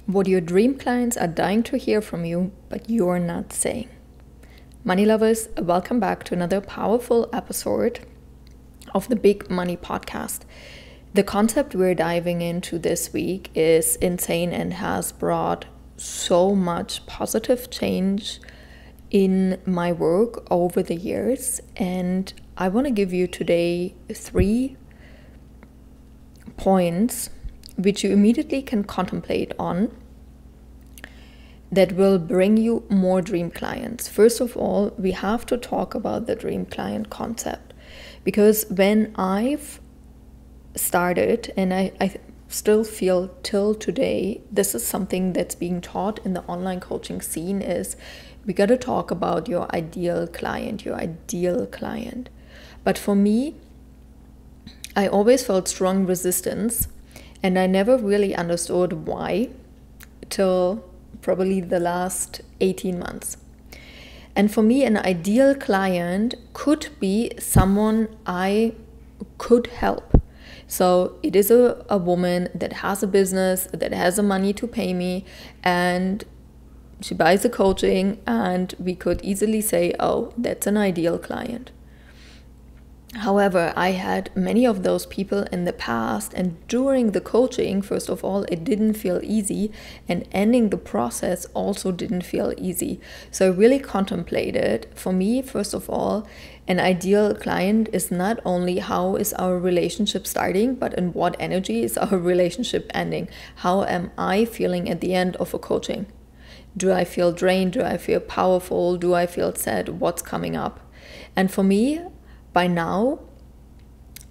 What your dream clients are dying to hear from you, but you're not saying. Money lovers, welcome back to another powerful episode of the Big Money Podcast. The concept we're diving into this week is insane and has brought so much positive change in my work over the years. And I want to give you today 3 points which you immediately can contemplate on that will bring you more dream clients. First of all, we have to talk about the dream client concept, because when I've started, and I still feel till today, this is something that's being taught in the online coaching scene, is we got to talk about your ideal client. But for me, I always felt strong resistance, and I never really understood why till probably the last 18 months. And for me, an ideal client could be someone I could help. So it is a woman that has a business, that has the money to pay me, and she buys the coaching, and we could easily say, oh, that's an ideal client. However, I had many of those people in the past, and during the coaching, first of all, it didn't feel easy, and ending the process also didn't feel easy. So I really contemplated, for me, first of all, an ideal client is not only how is our relationship starting, but in what energy is our relationship ending. How am I feeling at the end of a coaching? Do I feel drained? Do I feel powerful? Do I feel sad? What's coming up? And for me, by now,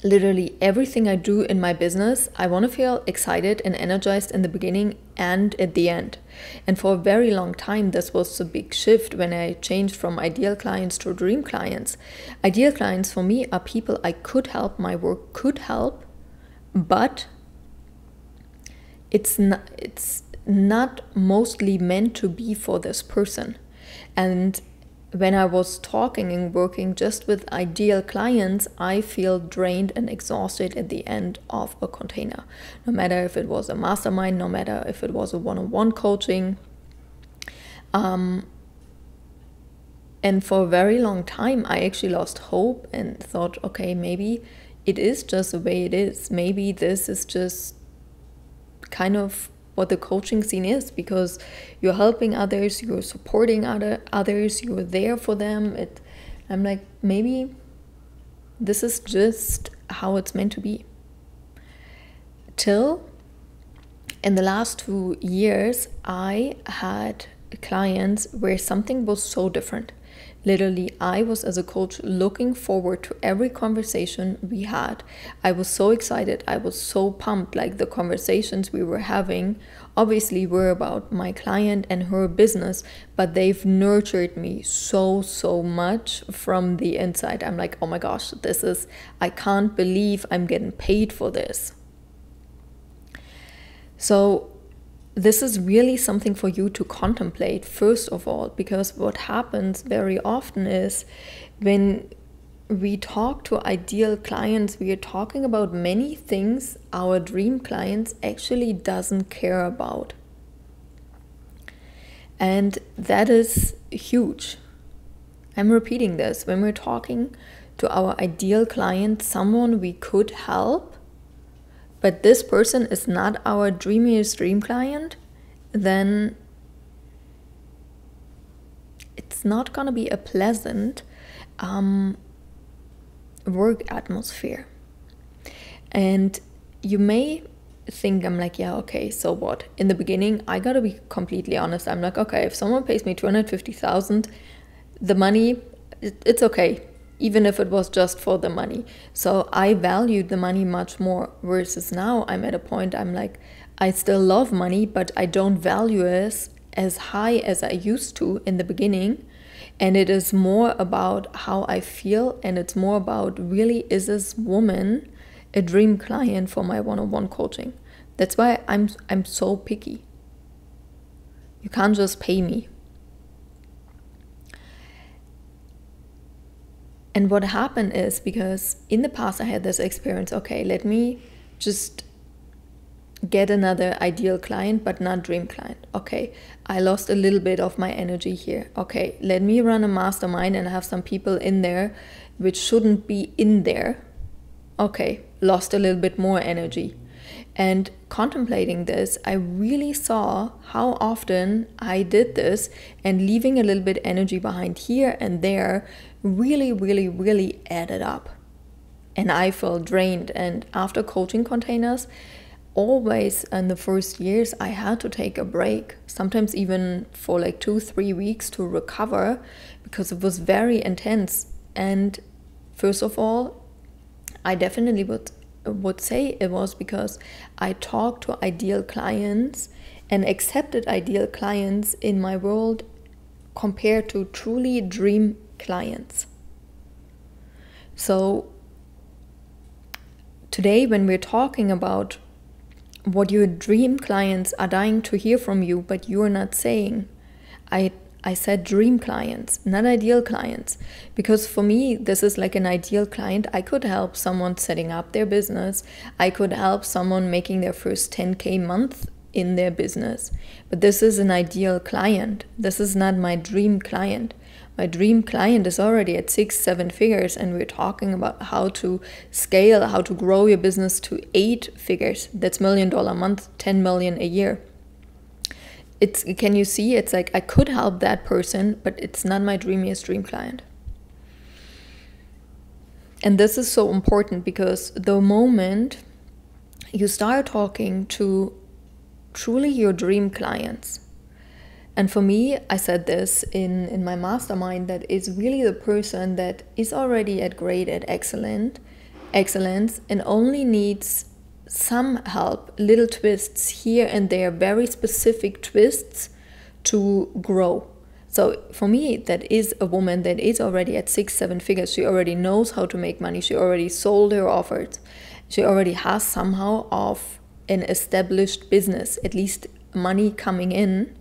literally everything I do in my business, I want to feel excited and energized in the beginning and at the end. And for a very long time, this was a big shift when I changed from ideal clients to dream clients. Ideal clients for me are people I could help, my work could help, but it's not mostly meant to be for this person. And when I was talking and working just with ideal clients, I feel drained and exhausted at the end of a container. No matter if it was a mastermind, no matter if it was a one-on-one coaching. And for a very long time, I actually lost hope and thought, okay, maybe it is just the way it is. Maybe this is just kind of what the coaching scene is, because you're helping others, you're supporting others, you're there for them. I'm like, maybe this is just how it's meant to be. Till in the last 2 years, I had clients where something was so different. Literally, I was, as a coach, looking forward to every conversation we had. I was so excited. I was so pumped. Like, the conversations we were having obviously were about my client and her business, but they've nurtured me so much from the inside. I'm like, oh my gosh, I can't believe I'm getting paid for this. So this is really something for you to contemplate, first of all, because what happens very often is when we talk to ideal clients, we are talking about many things our dream clients actually doesn't care about. And that is huge. I'm repeating this. When we're talking to our ideal client, someone we could help, but this person is not our dreamiest dream client, then it's not going to be a pleasant work atmosphere. And you may think, I'm like, yeah, okay, so what? In the beginning, I got to be completely honest. I'm like, okay, if someone pays me $250,000, the money, it's okay. Even if it was just for the money. So I valued the money much more, versus now I'm at a point, I'm like, I still love money, but I don't value it as high as I used to in the beginning. And it is more about how I feel, and it's more about, really, is this woman a dream client for my one-on-one coaching? That's why I'm so picky. You can't just pay me. And what happened is, because in the past I had this experience, okay, let me just get another ideal client, but not dream client. Okay, I lost a little bit of my energy here. Okay, let me run a mastermind and have some people in there which shouldn't be in there. Okay, lost a little bit more energy. And contemplating this, I really saw how often I did this, and leaving a little bit energy behind here and there really, really, really added up. And I felt drained. And after coaching containers, always in the first years, I had to take a break, sometimes even for like 2-3 weeks to recover, because it was very intense. And first of all, I definitely would say it was because I talked to ideal clients and accepted ideal clients in my world compared to truly dream clients. So today, when we're talking about what your dream clients are dying to hear from you, but you're not saying, I said dream clients, not ideal clients, because for me, this is like an ideal client. I could help someone setting up their business. I could help someone making their first 10K month in their business. But this is an ideal client. This is not my dream client. My dream client is already at 6-7 figures, and we're talking about how to scale, how to grow your business to 8 figures. That's $1 million a month, 10 million a year. Can you see? It's like I could help that person, but it's not my dreamiest dream client. And this is so important, because the moment you start talking to truly your dream clients, and for me, I said this in my mastermind, that is really the person that is already at great at excellence and only needs some help, little twists here and there, very specific twists to grow. So for me, that is a woman that is already at 6-7 figures. She already knows how to make money. She already sold her offers. She already has somehow of an established business, at least money coming in.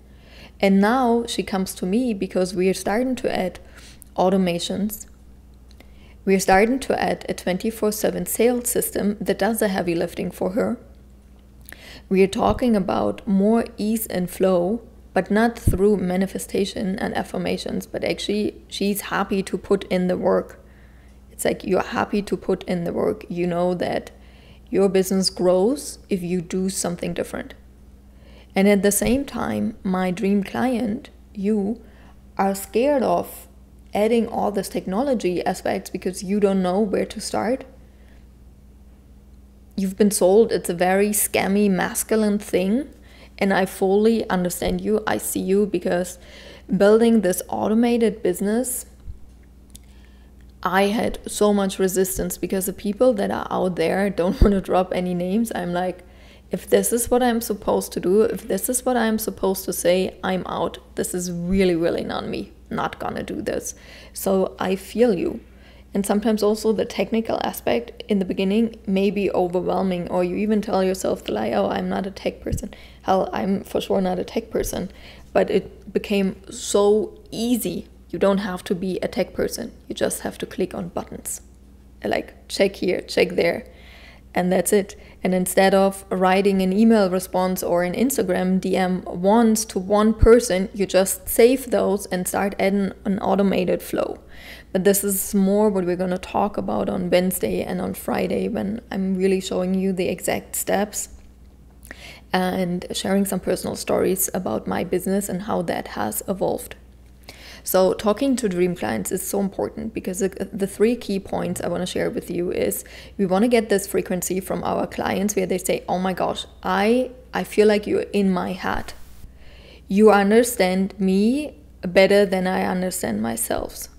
And now she comes to me because we are starting to add automations. We're starting to add a 24/7 sales system that does the heavy lifting for her. We are talking about more ease and flow, but not through manifestation and affirmations, but actually she's happy to put in the work. It's like you're happy to put in the work. You know that your business grows if you do something different. And at the same time, my dream client, you, are scared of adding all this technology aspects because you don't know where to start. You've been sold it's a very scammy, masculine thing, and I fully understand you. I see you, because building this automated business, I had so much resistance, because the people that are out there, don't want to drop any names, I'm like, if this is what I'm supposed to do, if this is what I'm supposed to say, I'm out. This is really, really not me. Not gonna do this. So I feel you. And sometimes also the technical aspect in the beginning may be overwhelming, or you even tell yourself the lie, oh, I'm not a tech person. Hell, I'm for sure not a tech person. But it became so easy. You don't have to be a tech person. You just have to click on buttons. Like check here, check there. And that's it. And instead of writing an email response or an Instagram DM once to one person, you just save those and start adding an automated flow. But this is more what we're going to talk about on Wednesday and on Friday, when I'm really showing you the exact steps and sharing some personal stories about my business and how that has evolved. So talking to dream clients is so important, because the 3 key points I want to share with you is we want to get this frequency from our clients where they say, oh my gosh, I feel like you're in my head. You understand me better than I understand myself.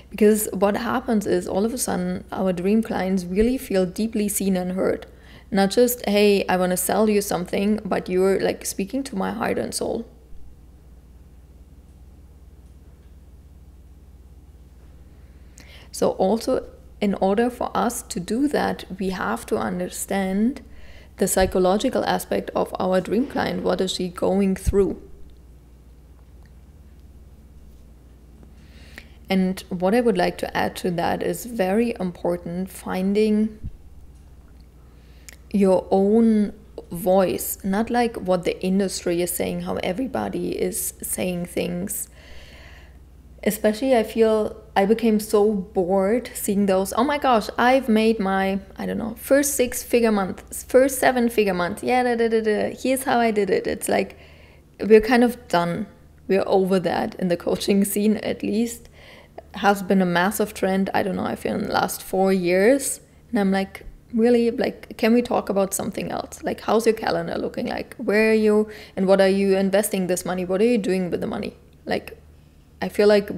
Because what happens is all of a sudden our dream clients really feel deeply seen and heard. Not just, hey, I want to sell you something, but you're like speaking to my heart and soul. So also, in order for us to do that, we have to understand the psychological aspect of our dream client. What is she going through? And what I would like to add to that is very important, finding your own voice, not like what the industry is saying, how everybody is saying things. Especially I feel I became so bored seeing those, oh my gosh, I've made my, I don't know, first 6-figure month, first 7-figure month. Yeah, here's how I did it. It's like we're kind of done. We're over that in the coaching scene, at least. Has been a massive trend, I don't know, I feel in the last 4 years. And I'm like, really, like, can we talk about something else? Like, how's your calendar looking like? Where are you and what are you investing this money? What are you doing with the money? Like, I feel like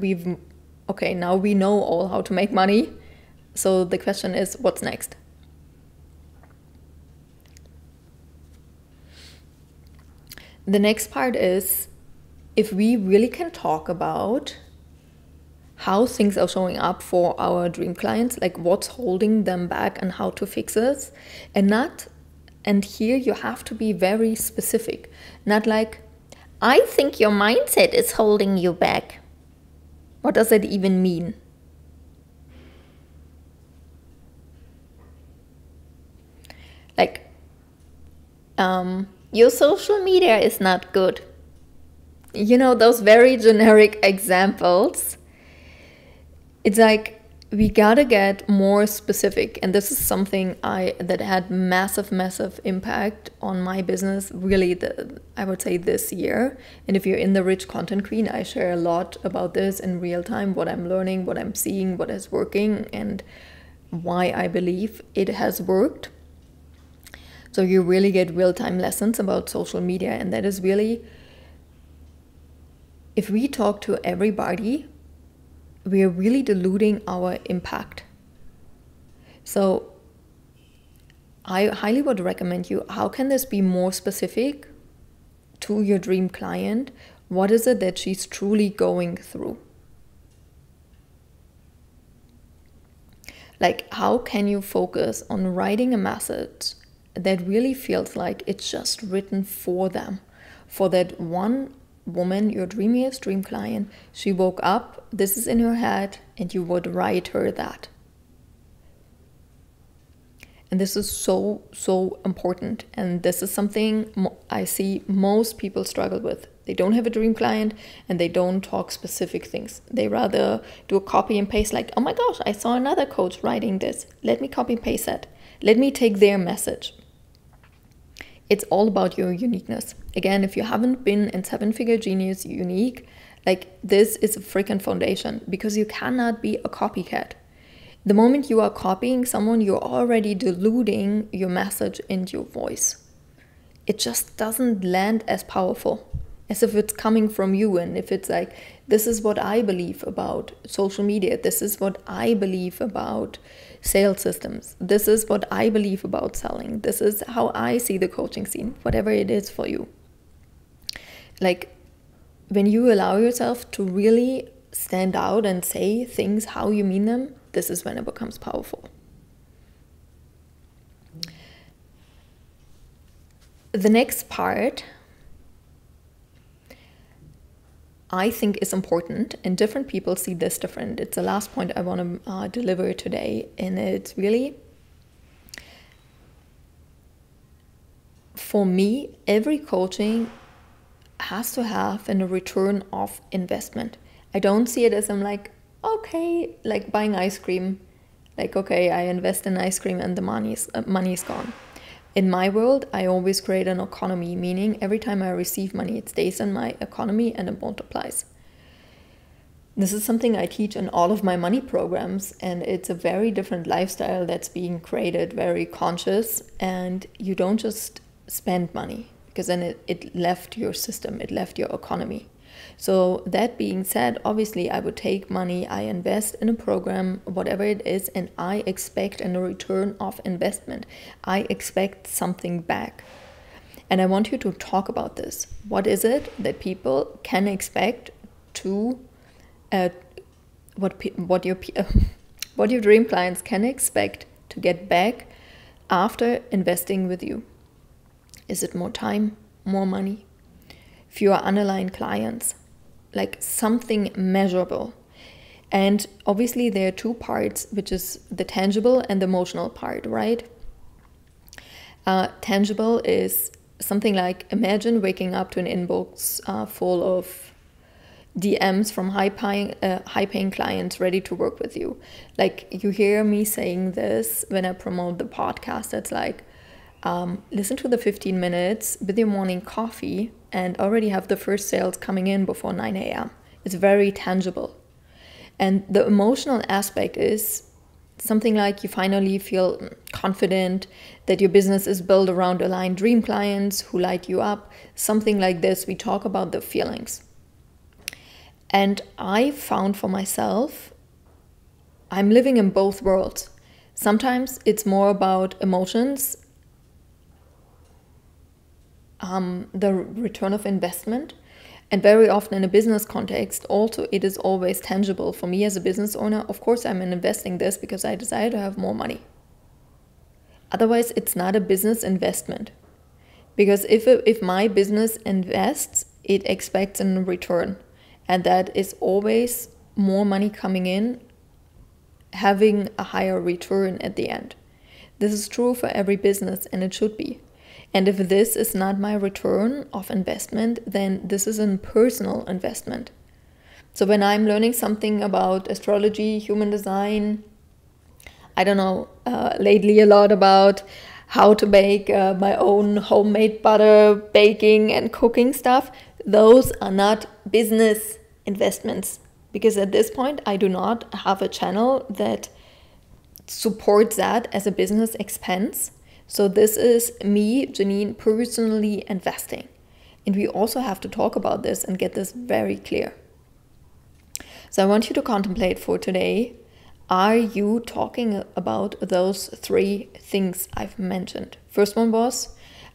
okay, now we know all how to make money. So the question is, what's next? The next part is, if we really can talk about how things are showing up for our dream clients, like what's holding them back and how to fix it. And here you have to be very specific, not like, I think your mindset is holding you back. What does that even mean? Like, your social media is not good. You know, those very generic examples. It's like, we gotta get more specific. And this is something that had massive impact on my business, really, I would say this year. And if you're in the Rich Content Queen, I share a lot about this in real time, what I'm learning, what I'm seeing, what is working, and why I believe it has worked. So you really get real-time lessons about social media. And that is really, if we talk to everybody, we are really diluting our impact. So I highly would recommend you, how can this be more specific to your dream client? What is it that she's truly going through? Like, how can you focus on writing a message that really feels like it's just written for them, for that one woman, your dreamiest dream client? She woke up, this is in her head, and you would write her that. And this is so important. And this is something I see most people struggle with. They don't have a dream client and they don't talk specific things. They rather do a copy and paste, like, oh my gosh, I saw another coach writing this. Let me copy and paste that. Let me take their message. It's all about your uniqueness. Again, if you haven't been in 7-Figure Genius Unique, like, this is a freaking foundation, because you cannot be a copycat. The moment you are copying someone, you're already diluting your message and your voice. It just doesn't land as powerful as if it's coming from you. And if it's like, this is what I believe about social media. This is what I believe about sales systems. This is what I believe about selling. This is how I see the coaching scene, whatever it is for you. Like, when you allow yourself to really stand out and say things how you mean them, this is when it becomes powerful. The next part I think is important, and different people see this different. It's the last point I want to deliver today, and it's really, for me, every coaching has to have a return of investment. I don't see it as I'm like, okay, like buying ice cream, like, okay, I invest in ice cream and the money's gone. In my world, I always create an economy, meaning every time I receive money, it stays in my economy and it multiplies. This is something I teach in all of my money programs, and it's a very different lifestyle that's being created, very conscious, and you don't just spend money, because then it left your system, it left your economy. So that being said, obviously I would take money, I invest in a program, whatever it is, and I expect a return of investment. I expect something back. And I want you to talk about this. What is it that people can expect to, what your dream clients can expect to get back after investing with you? Is it more time, more money, fewer unaligned clients? Like something measurable. And obviously there are two parts, which is the tangible and the emotional part, right? Tangible is something like, imagine waking up to an inbox full of DMs from high-paying clients ready to work with you. Like, you hear me saying this when I promote the podcast. It's like, listen to the 15 minutes with your morning coffee and already have the first sales coming in before 9 a.m. It's very tangible. And the emotional aspect is something like you finally feel confident that your business is built around aligned dream clients who light you up. Something like this. We talk about the feelings. And I found for myself, I'm living in both worlds. Sometimes it's more about emotions, the return of investment. And very often in a business context, also it is always tangible. For me as a business owner, of course I'm investing this because I desire to have more money. Otherwise, it's not a business investment. Because if my business invests, it expects a return. And that is always more money coming in, having a higher return at the end. This is true for every business, and it should be. And if this is not my return of investment, then this is a personal investment. So when I'm learning something about astrology, human design, I don't know, lately a lot about how to bake my own homemade butter, baking and cooking stuff, those are not business investments. Because at this point, I do not have a channel that supports that as a business expense. So this is me, Jeanine, personally investing. And we also have to talk about this and get this very clear. So I want you to contemplate for today, are you talking about those three things I've mentioned? First one was,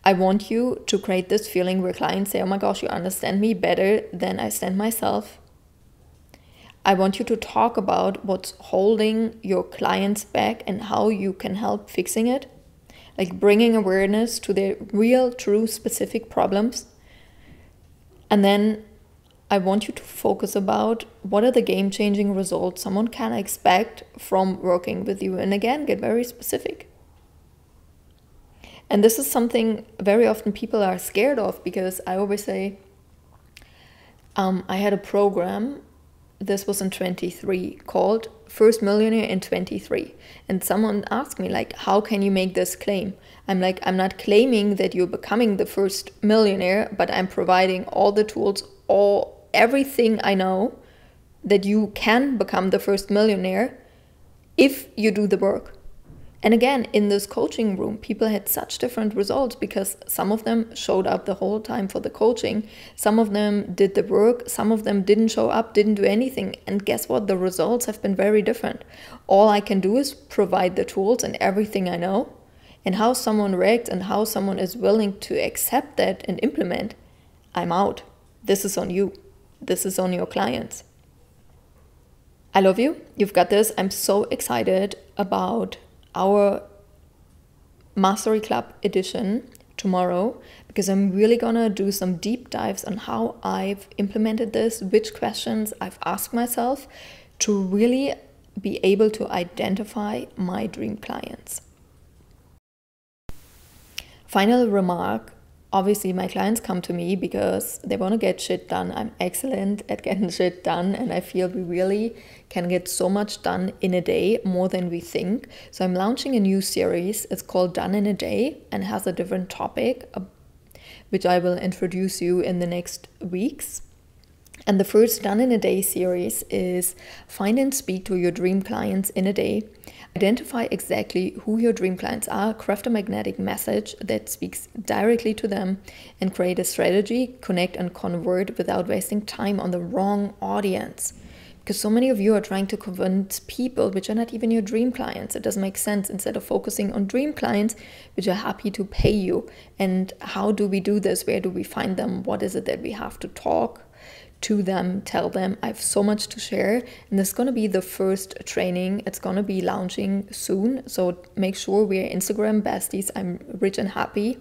I want you to create this feeling where clients say, oh my gosh, you understand me better than I stand myself. I want you to talk about what's holding your clients back and how you can help fixing it. Like bringing awareness to their real, true, specific problems. And then I want you to focus about what are the game-changing results someone can expect from working with you. And again, get very specific. And this is something very often people are scared of, because I always say, I had a program, this was in 23, called First Millionaire in 23. And someone asked me, like, how can you make this claim? I'm like, I'm not claiming that you're becoming the first millionaire, but I'm providing all the tools, everything I know that you can become the first millionaire if you do the work. And again, in this coaching room, people had such different results because some of them showed up the whole time for the coaching. Some of them did the work. Some of them didn't show up, didn't do anything. And guess what? The results have been very different. All I can do is provide the tools and everything I know. And how someone reacts and how someone is willing to accept that and implement, I'm out. This is on you. This is on your clients. I love you. You've got this. I'm so excited about our Mastery Club edition tomorrow, because I'm really gonna do some deep dives on how I've implemented this, which questions I've asked myself to really be able to identify my dream clients. Final remark. Obviously, my clients come to me because they want to get shit done. I'm excellent at getting shit done, and I feel we really can get so much done in a day, more than we think. So I'm launching a new series. It's called Done in a Day and has a different topic, which I will introduce you in the next weeks. And the first Done in a Day series is find and speak to your dream clients in a day. Identify exactly who your dream clients are, craft a magnetic message that speaks directly to them, and create a strategy, connect and convert without wasting time on the wrong audience. Because so many of you are trying to convince people which are not even your dream clients. It doesn't make sense, instead of focusing on dream clients which are happy to pay you. And how do we do this? Where do we find them? What is it that we have to talk to them, tell them? I have so much to share, and this is going to be the first training. It's going to be launching soon, so make sure we're Instagram besties. I'm rich and happy,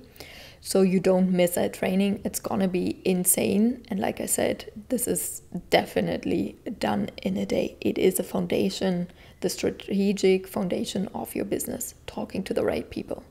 so you don't miss that training. It's going to be insane. And like I said, this is definitely done in a day. It is a foundation, the strategic foundation of your business, talking to the right people.